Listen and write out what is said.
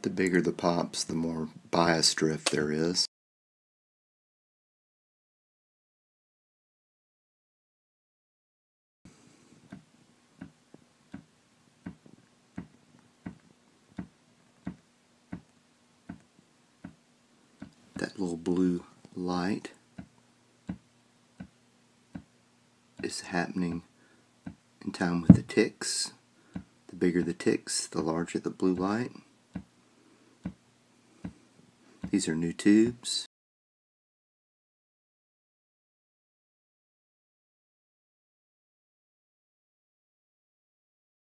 The bigger the pops, the more bias drift there is. That little blue light is happening in time with the ticks. The bigger the ticks, the larger the blue light. These are new tubes.